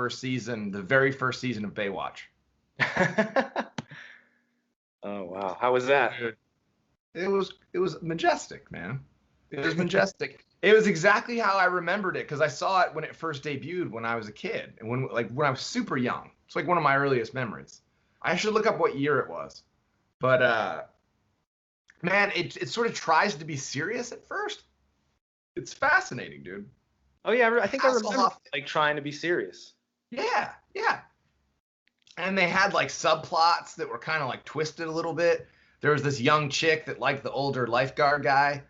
first season, the very first season of Baywatch. Oh wow, how was that? It was majestic, man. It was majestic. It was exactly how I remembered it because I saw it when it first debuted when I was a kid and when I was super young. It's like one of my earliest memories. I should look up what year it was, but man, it sort of tries to be serious at first. It's fascinating, dude. Oh yeah, I think I remember Hasselhoff, like trying to be serious. yeah, yeah. And they had like subplots that were kind of like twisted a little bit. There was this young chick that liked the older lifeguard guy.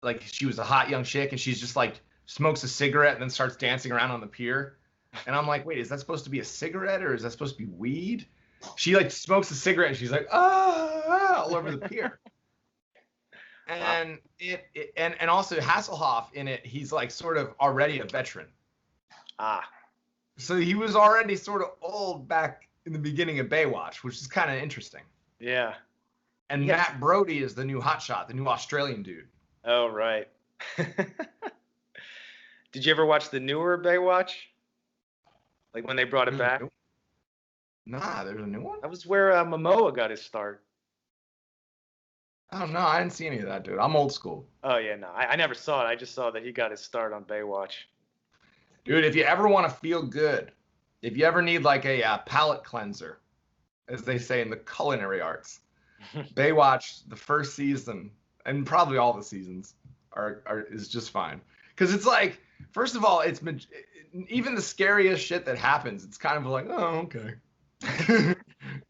Like she was a hot young chick and she's just like smokes a cigarette and then starts dancing around on the pier. And I'm like, wait, is that supposed to be a cigarette or is that supposed to be weed? She like smokes a cigarette and she's like, all over the pier. And and also Hasselhoff in it, he's like sort of already a veteran. So he was already sort of old back in the beginning of Baywatch, which is kind of interesting. Yeah. And Yeah. Matt Brody is the new hotshot, the new Australian dude. Oh, right. Did you ever watch the newer Baywatch? Like when they brought it back? Nah, there's a new one? That was where Momoa got his start. I don't know. I didn't see any of that, dude. I'm old school. Oh, yeah, no. I never saw it. I just saw that he got his start on Baywatch. Dude, if you ever want to feel good, if you ever need like a palate cleanser, as they say in the culinary arts, Baywatch, the first season, and probably all the seasons, is just fine. Because it's like, first of all, it's even the scariest shit that happens, it's kind of like, oh, okay.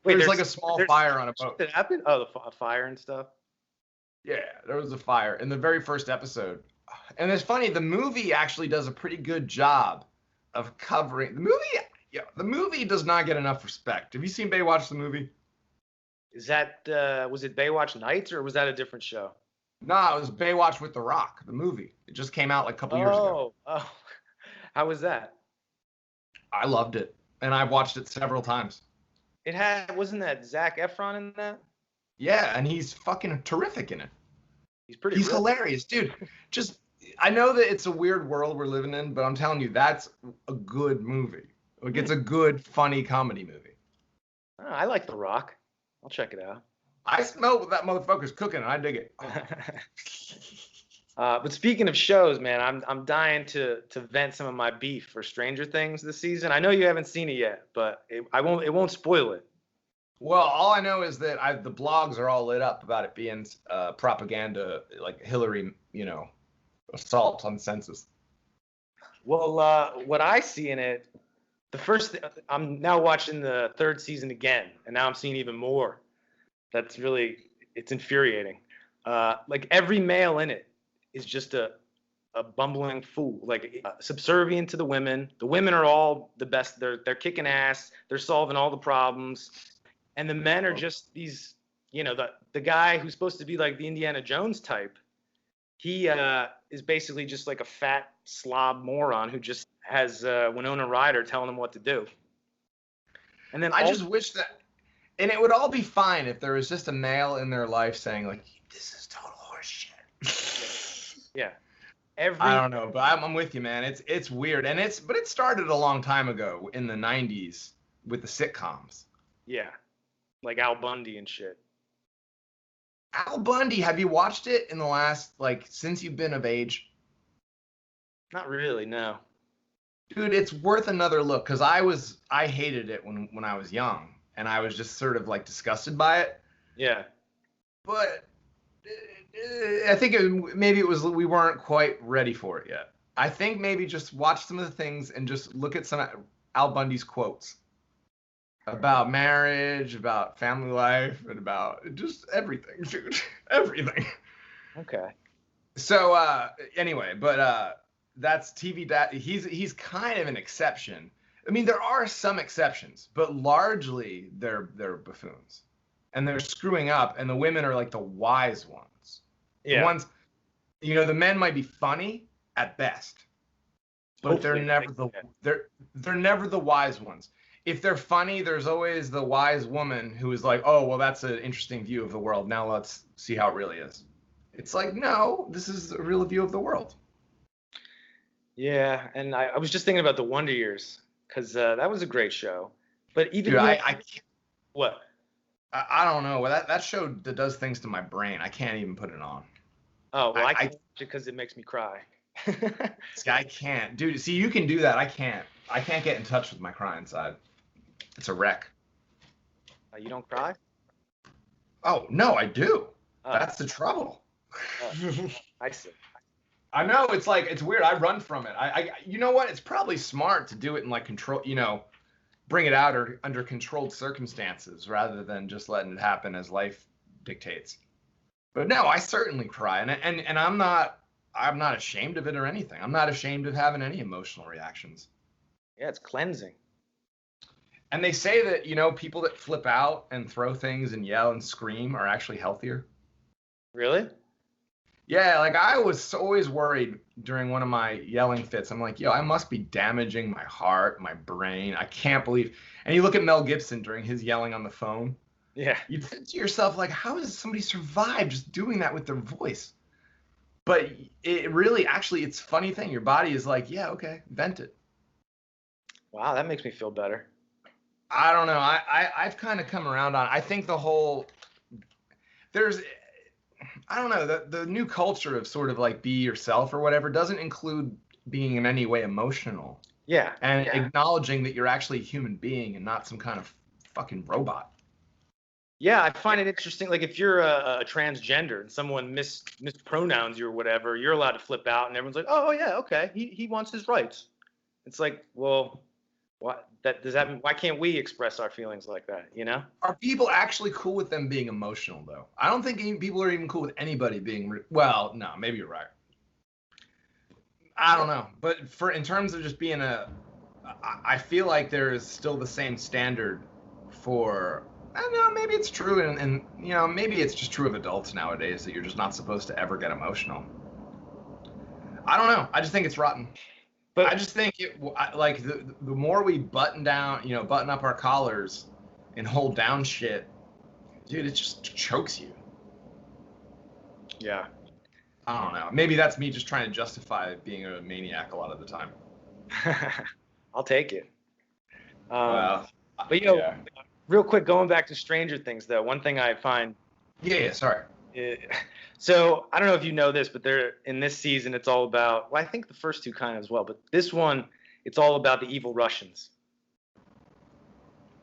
Wait, there's like a small fire on a boat. That happened? Oh, the fire and stuff? Yeah, there was a fire in the very first episode. And it's funny, the movie actually does a pretty good job of covering the movie. Yeah, the movie does not get enough respect. Have you seen Baywatch the movie? Is that was it Baywatch Nights or was that a different show? No, it was Baywatch with The Rock, the movie. It just came out like a couple years ago. Oh, how was that? I loved it, and I've watched it several times. Wasn't that Zac Efron in that? Yeah, and he's fucking terrific in it. He's hilarious, dude. Just, I know that it's a weird world we're living in, but I'm telling you, that's a good movie. Like, it's a good, funny comedy movie. Oh, I like The Rock. I'll check it out. I smell what that motherfucker's cooking, and I dig it. But speaking of shows, man, I'm dying to vent some of my beef for Stranger Things this season. I know you haven't seen it yet, but it won't spoil it. Well, all I know is that the blogs are all lit up about it being propaganda, like Hillary, assault on the census. Well, what I see in it, I'm now watching the third season again, and now I'm seeing even more. It's infuriating. Like every male in it is just a bumbling fool, like subservient to the women. The women are all the best. They're kicking ass. They're solving all the problems. And the men are just these, the guy who's supposed to be like the Indiana Jones type. He is basically just like a fat slob moron who just has Winona Ryder telling him what to do. And then I just wish that, and it would all be fine if there was just a male in their life saying like, "This is total horseshit." Yeah. I don't know, but I'm with you, man. It's weird, and but it started a long time ago in the '90s with the sitcoms. Yeah. Like Al Bundy and shit. Al Bundy, have you watched it in the last, since you've been of age? Not really, no. Dude, it's worth another look, because I hated it when I was young, and I was just sort of, disgusted by it. Yeah. But I think we weren't quite ready for it yet. I think maybe just watch some of the things and just look at some Al Bundy's quotes. About marriage, about family life, and about just everything, dude. Everything. Okay. So anyway, but that's TV. He's kind of an exception. I mean, there are some exceptions, but largely they're buffoons, and they're screwing up. And the women are like the wise ones. Yeah. The ones, the men might be funny at best, but they're never the wise ones. If they're funny, there's always the wise woman who is like, oh, well, that's an interesting view of the world. Now let's see how it really is. It's like, no, this is a real view of the world. Yeah, and I was just thinking about the Wonder Years, because that was a great show. But even Dude, you know, I can't, what? I don't know. That show that does things to my brain. I can't even put it on. Oh well, I I can't watch it because it makes me cry. I can't, dude. See, you can do that. I can't. I can't get in touch with my crying side. It's a wreck. You don't cry? Oh no, I do. Oh, That's the trouble. oh, I see. I know it's like it's weird. I run from it. You know what? It's probably smart to do it in like control. Bring it out or under controlled circumstances rather than just letting it happen as life dictates. But no, I certainly cry, and I'm not ashamed of it or anything. I'm not ashamed of having any emotional reactions. Yeah, it's cleansing. And they say that, people that flip out and throw things and yell and scream are actually healthier. Really? Yeah, like I was always worried during one of my yelling fits. I'm like, yo, I must be damaging my heart, my brain. I can't believe. And you look at Mel Gibson during his yelling on the phone. Yeah. You think to yourself, like, how does somebody survive just doing that with their voice? But it really, actually, it's a funny thing. Your body is like, yeah, okay, vent it. Wow, that makes me feel better. I don't know. I've kind of come around on. I think there's, I don't know, the new culture of sort of like be yourself or whatever doesn't include being in any way emotional Yeah. and acknowledging that you're actually a human being and not some kind of fucking robot. Yeah, I find it interesting. Like if you're a transgender and someone mispronouns you or whatever, you're allowed to flip out, and everyone's like, "Oh yeah, okay, he wants his rights." It's like, well, why can't we express our feelings like that? You know? Are people actually cool with them being emotional though? I don't think people are even cool with anybody being. Well, no, maybe you're right. I don't know, but in terms of just being I feel like there is still the same standard for. I don't know, maybe it's true, and maybe it's just true of adults nowadays that you're just not supposed to ever get emotional. I don't know. I just think it's rotten. But I just think like the more we button up our collars and hold down shit, dude, it just chokes you. yeah, I don't know. Maybe that's me just trying to justify being a maniac a lot of the time. I'll take it. Well, But yeah. real quick, going back to Stranger Things, though, one thing I find. Yeah, sorry. So I don't know if you know this, but in this season, it's all about. Well, I think the first two kind of as well, but this one, it's all about the evil Russians.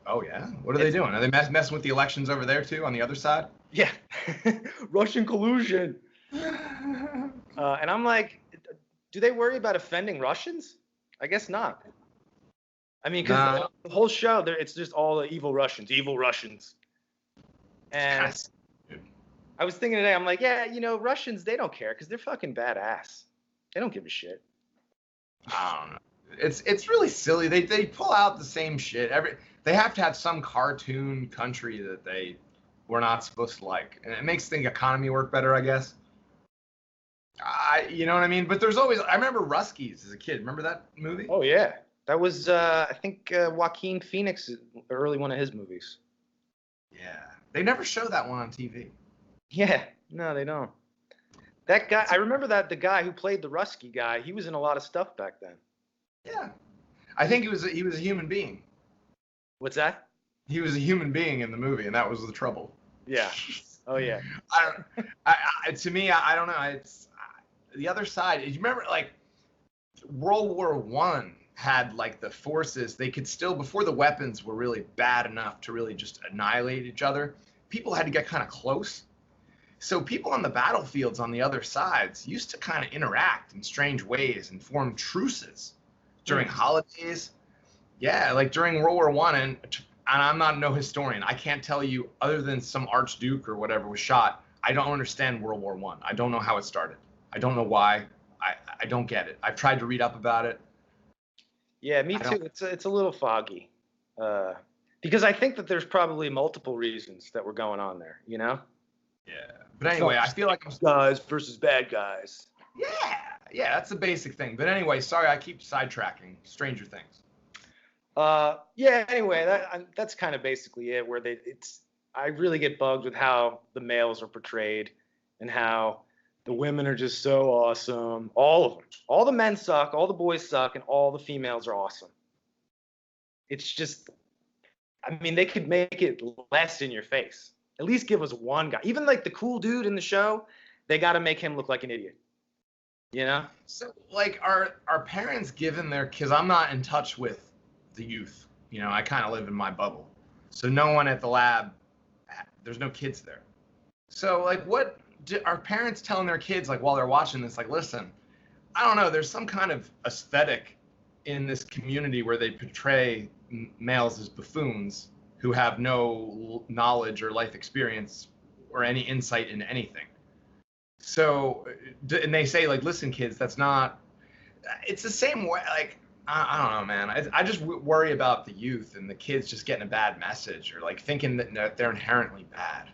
Oh yeah, what are they doing? Are they messing with the elections over there too, on the other side? Yeah, Russian collusion. And I'm like, do they worry about offending Russians? I guess not. I mean, because the whole show, it's just all the evil Russians, evil Russians. And I was thinking today, I'm like, yeah, Russians, they don't care because they're fucking badass. They don't give a shit. I don't know. It's really silly. They pull out the same shit. They have to have some cartoon country that they were not supposed to like, and it makes the economy work better, I guess. You know what I mean? But there's always. I remember Ruskies as a kid. Remember that movie? Oh yeah, that was I think Joaquin Phoenix, early one of his movies. Yeah, they never show that one on TV. Yeah, no, they don't. That guy, I remember that the guy who played the Rusky guy, he was in a lot of stuff back then. Yeah, I think he was a human being. What's that? He was a human being in the movie, and that was the trouble. Yeah. Oh yeah. To me, I don't know. It's the other side. You remember, like World War I had like the forces. They could still, before the weapons were really bad enough to really just annihilate each other. People had to get kind of close. So people on the battlefields on the other sides used to kind of interact in strange ways and form truces during holidays. Yeah, like during World War I, and I'm not no historian. I can't tell you, other than some archduke or whatever was shot. I don't understand World War I. I don't know how it started. I don't know why. I don't get it. I've tried to read up about it. Yeah, me too. It's a little foggy. Because I think that there's probably multiple reasons that were going on there, Yeah. But anyway, I feel like guys versus bad guys. Yeah, that's the basic thing. But anyway, sorry, I keep sidetracking. Stranger Things. Yeah. Anyway, that's kind of basically it. Where I really get bugged with how the males are portrayed, and how the women are just so awesome. All of them. All the men suck. All the boys suck, and all the females are awesome. it's just, I mean, they could make it less in your face. At least give us one guy. Even like the cool dude in the show, they got to make him look like an idiot. You know? So, like, are parents given their kids? I'm not in touch with the youth. You know, I kind of live in my bubble. So no one at the lab, there's no kids there. So, like, are parents telling their kids, like, while they're watching this, like, listen, I don't know, there's some kind of aesthetic in this community where they portray males as buffoons who have no knowledge or life experience or any insight into anything. So, and they say, like, listen, kids, that's not, it's the same way, like, I don't know, man. I just worry about the youth and the kids just getting a bad message or, like, thinking that they're inherently bad.